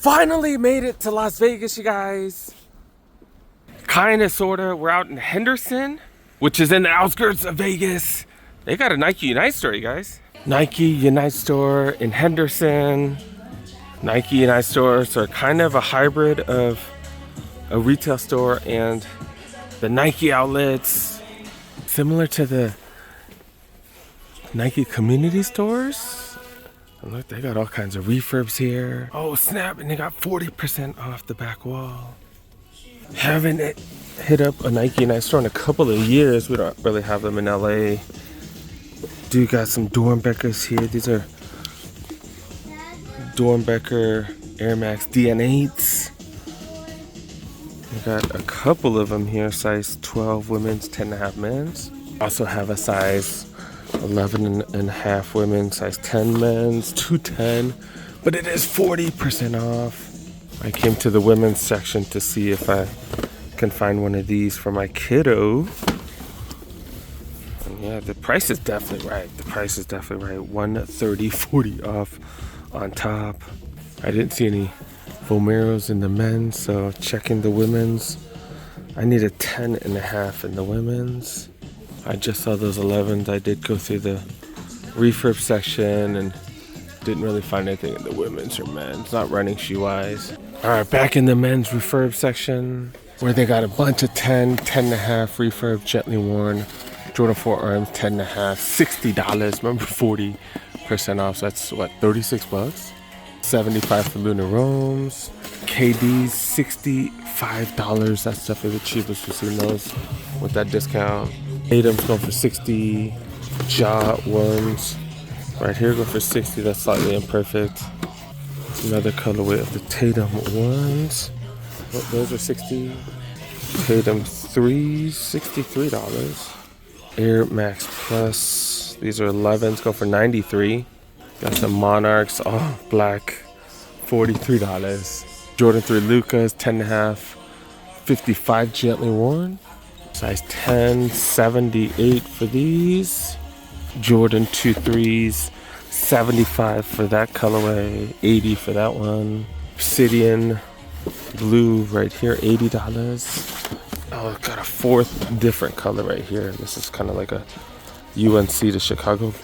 Finally made it to Las Vegas, you guys. Kinda, sorta. We're out in Henderson, which is in the outskirts of Vegas. They got a Nike Unite store, you guys. Nike Unite store in Henderson. Nike Unite stores are kind of a hybrid of a retail store and the Nike outlets, similar to the Nike community stores. And look, they got all kinds of refurbs here. Oh snap, and they got 40% off the back wall. Haven't hit up a Nike Unite store in a couple of years. We don't really have them in LA. Do got some Dornbeckers here. These are Dornbecker Air Max DN8s. We got a couple of them here, size 12 women's, 10.5 men's. Also have a size 11.5 women's, size 10 men's, 210, but it is 40% off. I came to the women's section to see if I can find one of these for my kiddo. And yeah, the price is definitely right. The price is definitely right. $130, 40 off on top. I didn't see any Vomeros in the men's, so checking the women's. I need a 10.5 in the women's. I just saw those 11s. I did go through the refurb section and didn't really find anything in the women's or men's, not running shoe wise. All right, back in the men's refurb section where they got a bunch of 10, 10.5 refurb gently worn Jordan 4 arms, 10.5, $60. Remember 40% off, so that's what, 36 bucks? 75 for Lunar Roams. KD's $65. That's definitely the cheapest we've seen those with that discount. Tatum's going for 60. Jaw ones right here go for 60. That's slightly imperfect. Another colorway of the Tatum ones. Oh, those are 60. Tatum 3s, $63. Air Max Plus. These are 11s, go for 93. Got some Monarchs, all black, $43. Jordan 3 Lucas, 10.5, 55 gently worn. Size 10, 78 for these. Jordan 2 3s, 75 for that colorway, 80 for that one. Obsidian blue right here, $80. Oh, got a fourth different color right here. This is kind of like a UNC to Chicago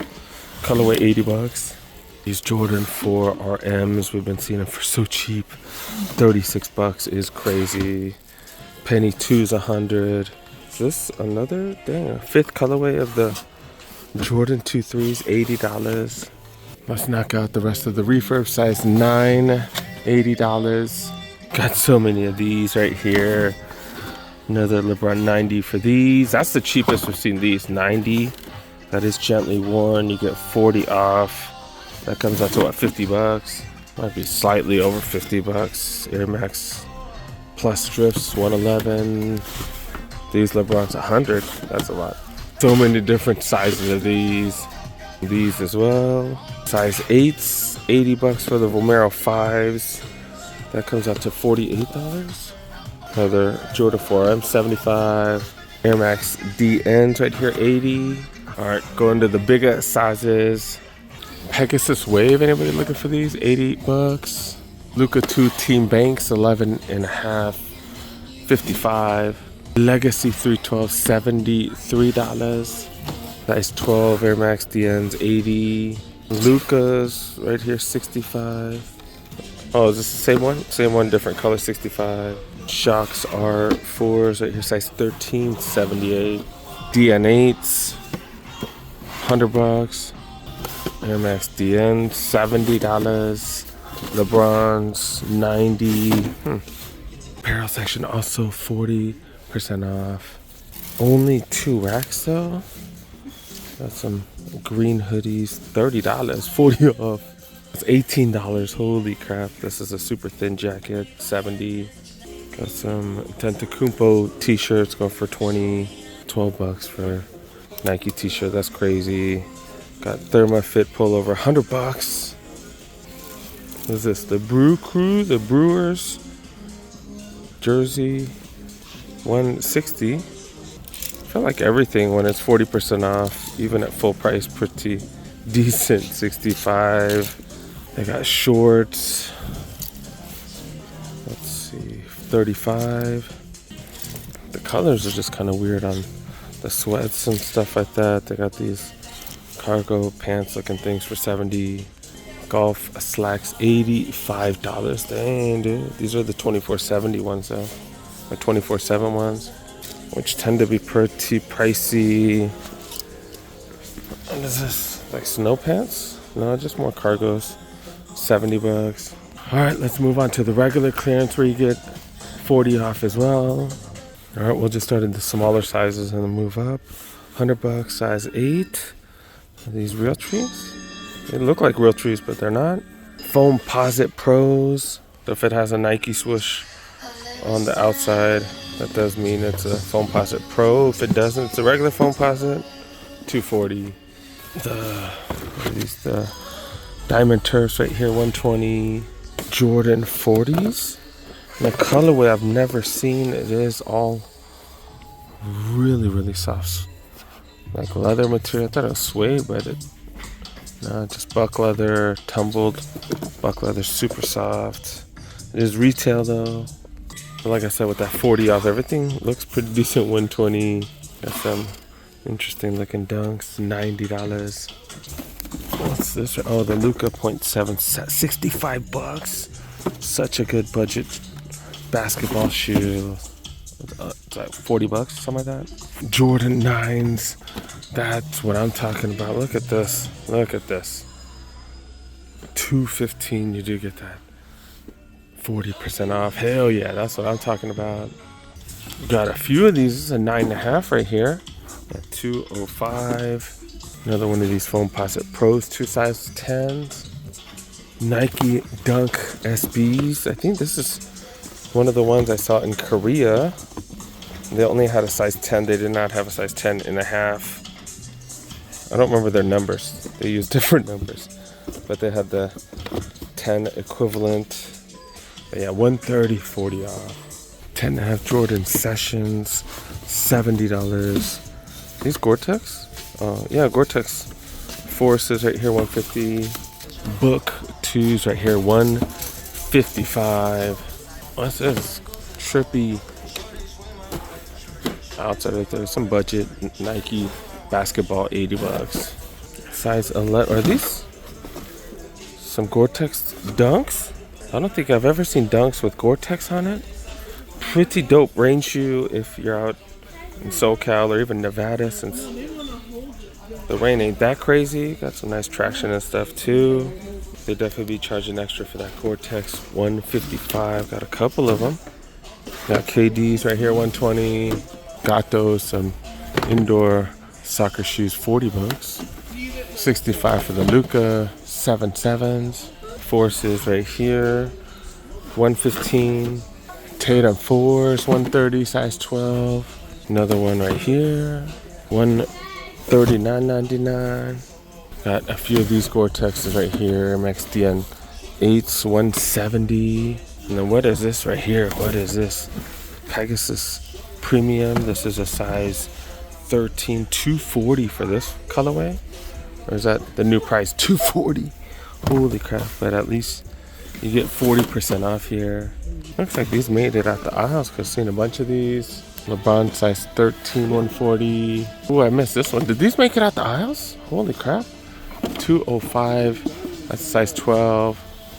colorway, 80 bucks. These Jordan 4 RMs, we've been seeing them for so cheap. 36 bucks is crazy. Penny 2's 100. Is this another thing? A fifth colorway of the Jordan 2 3s, $80. Let's knock out the rest of the refurb. Size 9, $80. Got so many of these right here. Another LeBron 90 for these. That's the cheapest we've seen these, 90. That is gently worn. You get 40 off. That comes out to what, 50 bucks? Might be slightly over 50 bucks. Air Max Plus strips, 111. These LeBron's 100. That's a lot. So many different sizes of these. These as well. Size 8s, 80 bucks for the Vomero 5s. That comes out to $48. Another Jordan 4M, 75. Air Max DNs right here, 80. All right, going to the bigger sizes. Pegasus Wave, anybody looking for these? 80 bucks. Luka 2 Team Banks, 11.5, 55. Legacy 312, $73. Size 12 Air Max DNs, 80. Luka's right here, 65. Oh, is this the same one? Same one, different color, 65. Shocks are 4s right here, size 13, 78. DN8s, 100 bucks. Air Max DN, $70. LeBron's, 90. Apparel section also 40% off. Only 2 racks though. Got some green hoodies, $30, 40 off. It's $18. Holy crap! This is a super thin jacket, 70. Got some Tentacumpo t-shirts going for 20, 12 bucks for Nike t-shirt. That's crazy. Got ThermaFit pullover, 100 bucks. What is this? The Brew Crew, the Brewers jersey, 160. I feel like everything when it's 40% off, even at full price, pretty decent. 65. They got shorts, Let's see, 35. The colors are just kind of weird on the sweats and stuff like that. They got these cargo pants looking things for 70. Golf slacks, $85. Dang, dude. These are the 24/70 ones though. Or 24/7 ones, which tend to be pretty pricey. What is this? Like snow pants? No, just more cargos. $70. Alright, let's move on to the regular clearance where you get 40 off as well. Alright, we'll just start in the smaller sizes and then move up. $100, size 8. Are these real trees? They look like real trees, but they're not. Foamposite Pros. So if it has a Nike swoosh on the outside, that does mean it's a Foamposite Pro. If it doesn't, it's a regular Foamposite. $240. The Diamond Turfs right here, $120. Jordan 40s. And a colorway I've never seen. It is all really, really soft. Like leather material. I thought it was suede, but no, just buck leather, tumbled buck leather, super soft. It is retail though. But like I said, with that 40 off, everything looks pretty decent. $120. Got some interesting looking dunks, $90. What's this? Oh, the Luka 0.7, $65. Such a good budget basketball shoe. It's like $40, something like that. Jordan 9s. That's what I'm talking about. Look at this. Look at this. $215. You do get that 40% off. Hell yeah, that's what I'm talking about. Got a few of these. This is a 9.5 right here at $205. Another one of these Foamposite Pros, 2 size 10s. Nike Dunk SBs. I think this is one of the ones I saw in Korea. They only had a size 10. They did not have a size 10.5. I don't remember their numbers. They used different numbers. But they had the 10 equivalent. But yeah, $130, 40 off. 10.5 Jordan Sessions, $70. These Gore-Tex? Yeah, Gore-Tex Forces right here, $150. Book 2s right here, $155. What's this? Trippy outside right there. Some budget Nike basketball, $80. Size 11. Are these some Gore-Tex Dunks? I don't think I've ever seen Dunks with Gore-Tex on it. Pretty dope rain shoe if you're out in SoCal or even Nevada, since the rain ain't that crazy. Got some nice traction and stuff too. They definitely be charging extra for that Gore-Tex. $155. Got a couple of them. Got KDs right here, $120. Got those, some indoor soccer shoes, $40. $65 for the Luka 7.7s. Forces right here, $115. Tatum 4s, $130, size 12. Another one right here, $139.99. Got a few of these Gore-Texes right here. MXDN 8s, $170. And then what is this right here? What is this? Pegasus Premium. This is a size 13, $240 for this colorway. Or is that the new price? $240. Holy crap! But at least you get 40% off here. Looks like these made it out the aisles, because I've seen a bunch of these. LeBron size 13, $140. Oh, I missed this one. Did these make it out the aisles? Holy crap. $205. That's size 12.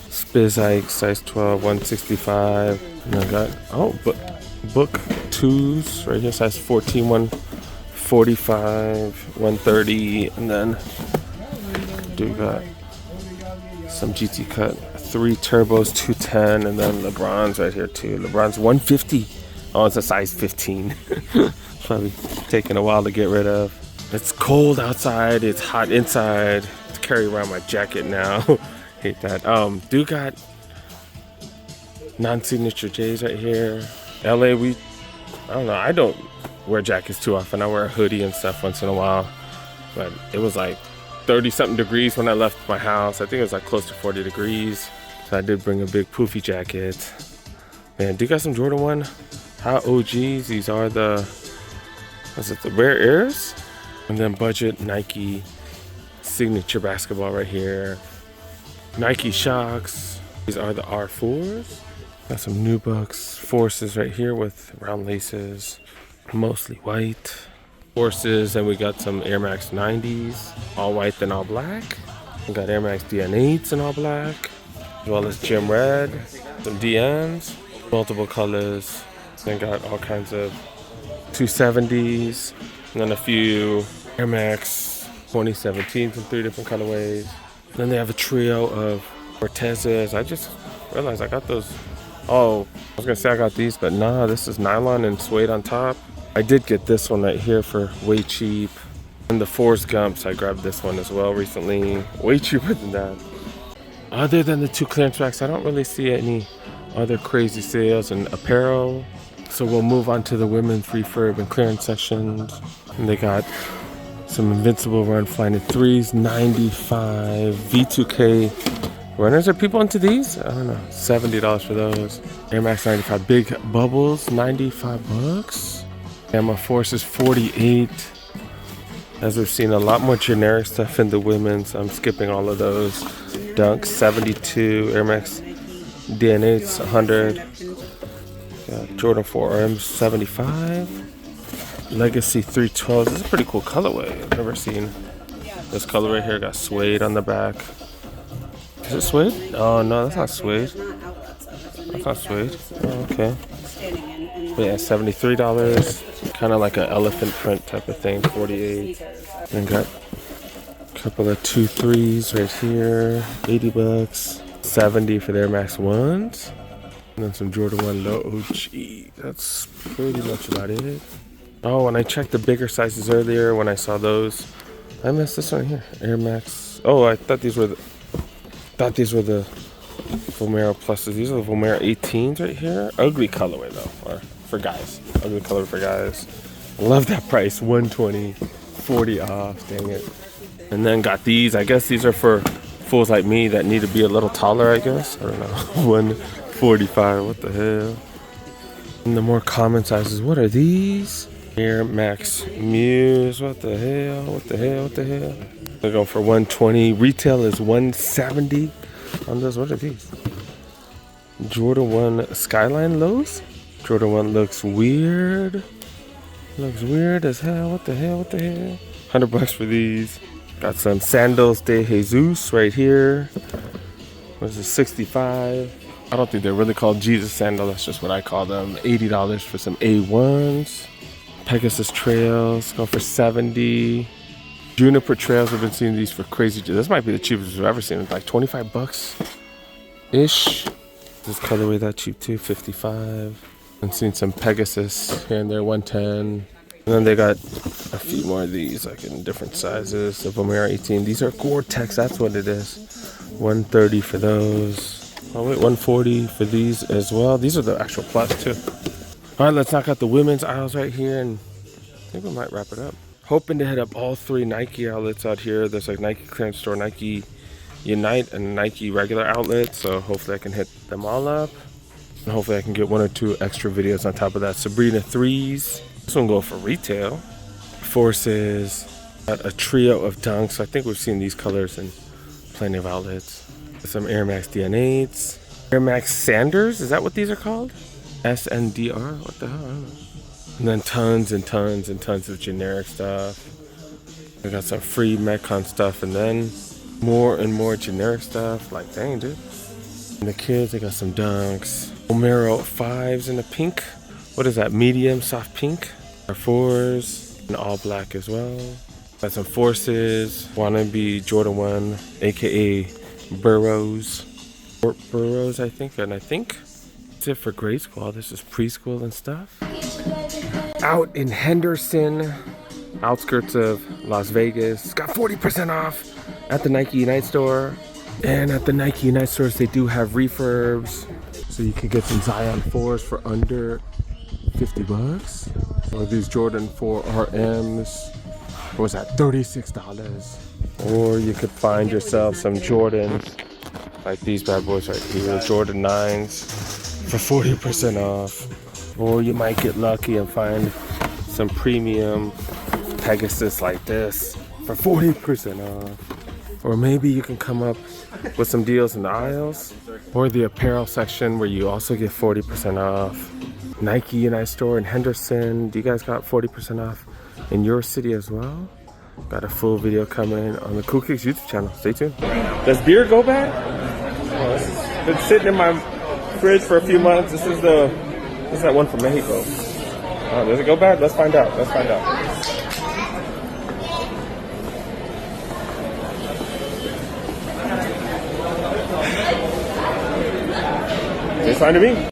Spizike size 12, $165. And I got, book 2s right here, size 14, $145, $130. And then do got some GT cut 3 turbos, $210. And then LeBron's right here too. LeBron's $150. Oh, it's a size 15. Probably taking a while to get rid of. It's cold outside. It's hot inside. To carry around my jacket now. Hate that. Do got non-signature J's right here. LA, I don't know. I don't wear jackets too often. I wear a hoodie and stuff once in a while. But it was like 30-something degrees when I left my house. I think it was like close to 40 degrees. So I did bring a big poofy jacket. Man, do you got some Jordan 1? Hot OGs. These are the Rare Airs? And then budget Nike signature basketball right here. Nike Shocks. These are the R4s. Got some new bucks, Forces right here with round laces, mostly white. Forces, and we got some Air Max 90s, all white and all black. We got Air Max DN8s in all black, as well as Gym Red, some DMs, multiple colors. Then got all kinds of 270s, and then a few Air Max 2017s in 3 different colorways. Then they have a trio of Cortezes. I just realized I got those. Oh, I was gonna say I got these, but nah, this is nylon and suede on top. I did get this one right here for way cheap. And the Forrest Gumps, I grabbed this one as well recently. Way cheaper than that. Other than the 2 clearance racks, I don't really see any other crazy sales in apparel. So we'll move on to the women's refurb and clearance sections. And they got some Invincible Run Flying 3s, 95 V2K runners. Are people into these? I don't know. $70 for those. Air Max 95 Big Bubbles, 95 bucks. Gamma Force is 48. As we've seen a lot more generic stuff in the women's, I'm skipping all of those. Dunks 72, Air Max DN8's 100. Jordan 4RM's 75. Legacy 312. This is a pretty cool colorway. I've never seen this color right here. Got suede on the back. Is it suede? Oh no, that's not suede. That's not suede. Oh, okay. But yeah, $73. Kind of like an elephant print type of thing. 48. And got a couple of 2-3s right here. 80 bucks. 70 for their Max 1s. And then some Jordan 1 low OG. That's pretty much about it. Oh, and I checked the bigger sizes earlier when I saw those. I missed this one here. Air Max. Oh, I thought these were the Vomero Pluses. These are the Vomero 18s right here. Ugly colorway though, or for guys. Ugly color for guys. Love that price. $120, $40 off. Dang it. And then got these. I guess these are for fools like me that need to be a little taller. I guess. I don't know. $145. What the hell? And the more common sizes. What are these? Air Max Muse. What the hell? What the hell? What the hell? They're going for $120. Retail is $170 on those. What are these? Jordan 1 Skyline lows. Jordan 1 looks weird. Looks weird as hell. What the hell? What the hell? $100 for these. Got some Sandals de Jesus right here. What is it? 65. I don't think they're really called Jesus sandal. That's just what I call them. $80 for some A1s. Pegasus Trails go for $70. Juniper Trails, I've been seeing these for crazy. This might be the cheapest I've ever seen. It's like $25 ish. This colorway that cheap too, $55. I've seen some Pegasus here and there, $110. And then they got a few more of these, like in different sizes. The Vomero 18. These are Gore-Tex. That's what it is. $130 for those. Oh wait, $140 for these as well. These are the actual plus too. All right, let's knock out the women's aisles right here, and I think we might wrap it up. Hoping to hit up all 3 Nike outlets out here. There's like Nike Clearance Store, Nike Unite, and Nike regular outlets. So hopefully I can hit them all up. And hopefully I can get 1 or 2 extra videos on top of that. Sabrina 3s. This one go for retail. Forces. Got a trio of Dunks. I think we've seen these colors in plenty of outlets. Some Air Max DN8s. Air Max Sanders. Is that what these are called? SNDR? What the hell? I don't know. And then tons and tons and tons of generic stuff. We got some free Metcon stuff, and then more and more generic stuff. Like, dang, dude. And the kids, they got some Dunks. Vomero 5s in the pink. What is that? Medium, soft pink. Our 4s in all black as well. Got some Forces. Wannabe Jordan 1, aka Burrows. Fort Burrows, I think. And I think that's it for grade school. This is preschool and stuff. Out in Henderson, outskirts of Las Vegas. Got 40% off at the Nike Unite store. And at the Nike Unite stores, they do have refurbs. So you can get some Zion 4s for under $50. Or these Jordan 4 RMs. What was that? $36. Or you could find yourself some Jordans, like these bad boys right here. Jordan 9s for 40% off. Or you might get lucky and find some premium Pegasus like this for 40% off. Or maybe you can come up with some deals in the aisles Or the apparel section where you also get 40% off. Nike Unite store in Henderson. Do you guys got 40% off in your city as well? Got a full video coming on the Cool Kicks YouTube channel. Stay tuned. Does beer go bad? Oh, this has been sitting in my fridge for a few months. This is that one from Mexico. Oh, does it go bad? Let's find out. Let's find out. It's fine to me.